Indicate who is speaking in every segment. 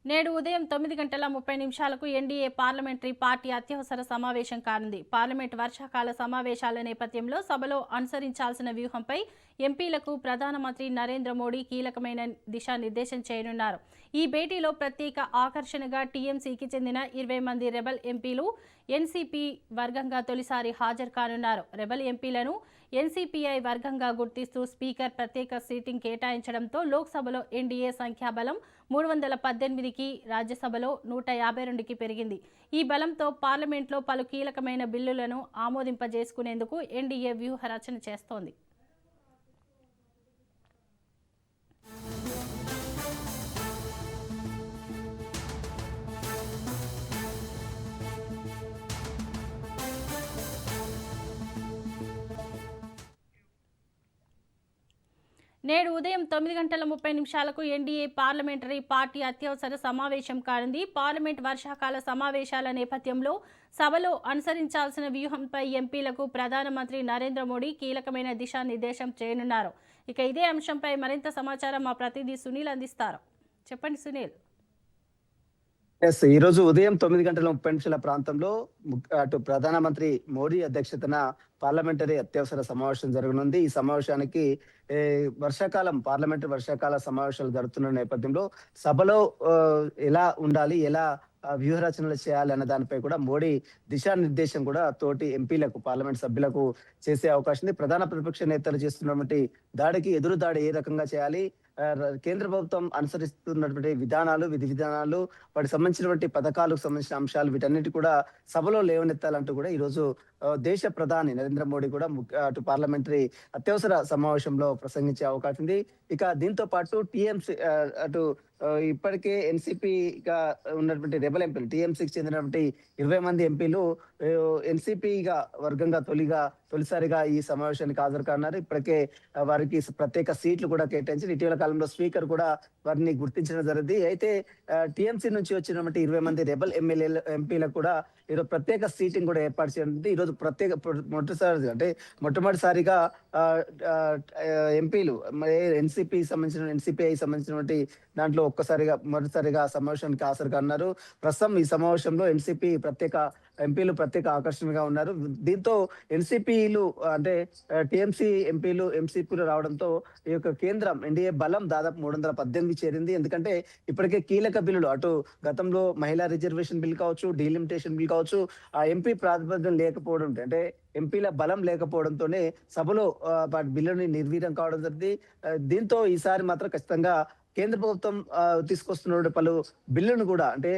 Speaker 1: నేడు ఉదయం 9:30 NDA parliamentary party అత్యవసర సమావేశం కానుంది. పార్లమెంట్ వర్షాకాల సమావేశాల నేపథ్యంలో సభలో అనుసరించాల్సిన వ్యూహంపై ఎంపీలకు ప్రధానమంత్రి నరేంద్ర మోడీ కీలకమైన దిశానిర్దేశం చేయనున్నారు. ఈ భేటీలో ప్రత్యేక ఆకర్షణగా టీఎంసీకి చెందిన 20 మంది రెబల్ ఎంపీలు ఎన్సీపీ వర్గంగా తొలిసారి హాజరు కానున్నారు. రెబల్ ఎంపీలను ఎన్సీపీఐ వర్గంగా గుర్తిస్తూ స్పీకర్ ప్రత్యేక సీటింగ్ కేటాయించడంతో లోక్సభలో ఎన్డీఏ సంఖ్యాబలం 318కి, రాజ్యసభలో 152కి పెరిగింది. ఈ బలంతో పార్లమెంట్లో పలు కీలకమైన బిల్లులను ఆమోదింపజేసుకునేందుకు ఎన్డీఏ వ్యూహ రచన చేస్తోంది. నేడు ఉదయం 9:30 ఎన్డీఏ పార్లమెంటరీ పార్టీ అత్యవసర సమావేశం కానుంది. పార్లమెంట్ వర్షాకాల సమావేశాల నేపథ్యంలో సభలో అనుసరించాల్సిన వ్యూహంపై ఎంపీలకు ప్రధానమంత్రి నరేంద్ర మోడీ కీలకమైన దిశానిర్దేశం చేయనున్నారు. ఇక ఇదే అంశంపై మరింత సమాచారం మా ప్రతినిధి సునీల్ అందిస్తారు. చెప్పండి సునీల్.
Speaker 2: ఈ రోజు ఉదయం 9:30 ప్రాంతంలో అటు ప్రధానమంత్రి మోడీ అధ్యక్షతన పార్లమెంటరీ అత్యవసర సమావేశం జరగనుంది. ఈ సమావేశానికి పార్లమెంటరీ వర్షాకాల సమావేశాలు జరుగుతున్న నేపథ్యంలో సభలో ఎలా ఉండాలి, ఎలా వ్యూహరచనలు చేయాలి అన్న దానిపై కూడా మోడీ దిశానిర్దేశం కూడా తోటి ఎంపీలకు, పార్లమెంట్ సభ్యులకు చేసే అవకాశం ఉంది. ప్రధాన ప్రతిపక్ష నేతలు చేస్తున్నటువంటి దాడికి ఎదురు దాడి ఏ రకంగా చేయాలి, కేంద్ర ప్రభుత్వం అనుసరిస్తున్నటువంటి విధానాలు, విధి విధానాలు, వాటికి సంబంధించినటువంటి పథకాలకు సంబంధించిన అంశాలు, వీటన్నిటి కూడా సభలో లేవనెత్తాలంటూ కూడా ఈ రోజు దేశ ప్రధాని నరేంద్ర మోడీ కూడా అటు పార్లమెంటరీ అత్యవసర సమావేశంలో ప్రసంగించే అవకాశం ఉంది. ఇక దీంతో పాటు టీఎంసీ అటు ఇప్పటికే ఎన్సీపీగా ఉన్నటువంటి రెబల్ ఎంపీలు, టీఎంసీకి చెందినటువంటి 20 మంది ఎంపీలు ఎన్సీపీగా వర్గంగా తొలిసారిగా ఈ సమావేశానికి హాజరు కానున్నారు. ఇప్పటికే వారికి ప్రత్యేక సీట్లు కూడా కేటాయించి ఇటీవల కాలంలో స్పీకర్ కూడా వారిని గుర్తించడం జరిగింది. అయితే టీఎంసీ నుంచి వచ్చినటువంటి 20 మంది రెబల్ ఎంపీలకు కూడా ఈరోజు ప్రత్యేక సీటింగ్ కూడా ఏర్పాటు చేయనుంది. ఈరోజు మొట్టమొదటిసారిగా ఎంపీలు ఎన్సీపీఐ సంబంధించినటువంటి దాంట్లో మొదటిసారిగా సమావేశానికి హాజరు కానున్నారు. ప్రస్తుతం ఈ సమావేశంలో ఎంపీలు ప్రత్యేక ఆకర్షణగా ఉన్నారు. దీంతో ఎన్సీపీలు అంటే టీఎంసీ ఎంపీలు ఎన్సీపీలు రావడంతో ఈ యొక్క కేంద్రం ఎన్డీఏ బలం దాదాపు 318 చేరింది. ఎందుకంటే ఇప్పటికే కీలక బిల్లులు, అటు గతంలో మహిళా రిజర్వేషన్ బిల్ కావచ్చు, డీలిమిటేషన్ బిల్ కావచ్చు, ఆ ఎంపీ ప్రాతిపదికన లేకపోవడం, అంటే ఎంపీల బలం లేకపోవడంతోనే సభలో బిల్లుని నిర్వీర్యం కావడం జరిగింది. దీంతో ఈసారి మాత్రం ఖచ్చితంగా కేంద్ర ప్రభుత్వం తీసుకొస్తున్న పలు బిల్లును కూడా, అంటే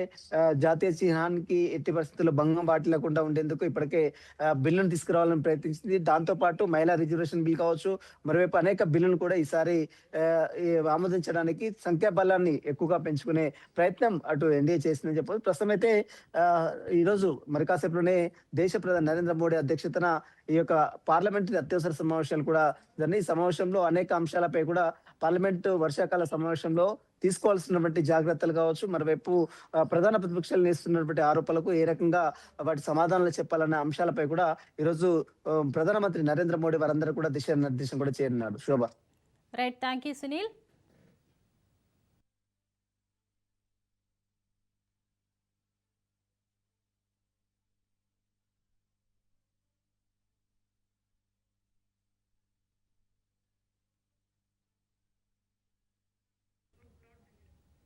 Speaker 2: జాతీయ చిహ్నానికి ఎట్టి పరిస్థితుల్లో భంగం వాటిల్లకుండా ఉండేందుకు ఇప్పటికే బిల్లును తీసుకురావాలని ప్రయత్నించింది. దాంతో పాటు మహిళా రిజర్వేషన్ బిల్ కావచ్చు, మరోవైపు అనేక బిల్లును కూడా ఈసారి ఆమోదించడానికి సంఖ్యాబలాన్ని ఎక్కువగా పెంచుకునే ప్రయత్నం అటు ఎన్డీఏ చేసిందని చెప్పవచ్చు. ప్రస్తుతం అయితే ఈరోజు మరి కాసేపులోనే దేశ ప్రధాని నరేంద్ర మోడీ అధ్యక్షతన ఈ యొక్క పార్లమెంటరీ అత్యవసర సమావేశాలు కూడా జరిగినాయి. ఈ సమావేశంలో అనేక అంశాలపై కూడా పార్లమెంటు వర్షాకాల సమావేశంలో తీసుకోవాల్సినటువంటి జాగ్రత్తలు కావచ్చు, మరోవైపు ప్రధాన ప్రతిపక్షాలు చేస్తున్నటువంటి ఆరోపణలకు ఏ రకంగా వాటి సమాధానాలు చెప్పాలన్న అంశాలపై కూడా ఈరోజు ప్రధానమంత్రి నరేంద్ర మోడీ వారందరూ కూడా దిశానిర్దేశం కూడా చేయనున్నాడు. Shobha.
Speaker 1: Right, thank you Sunil.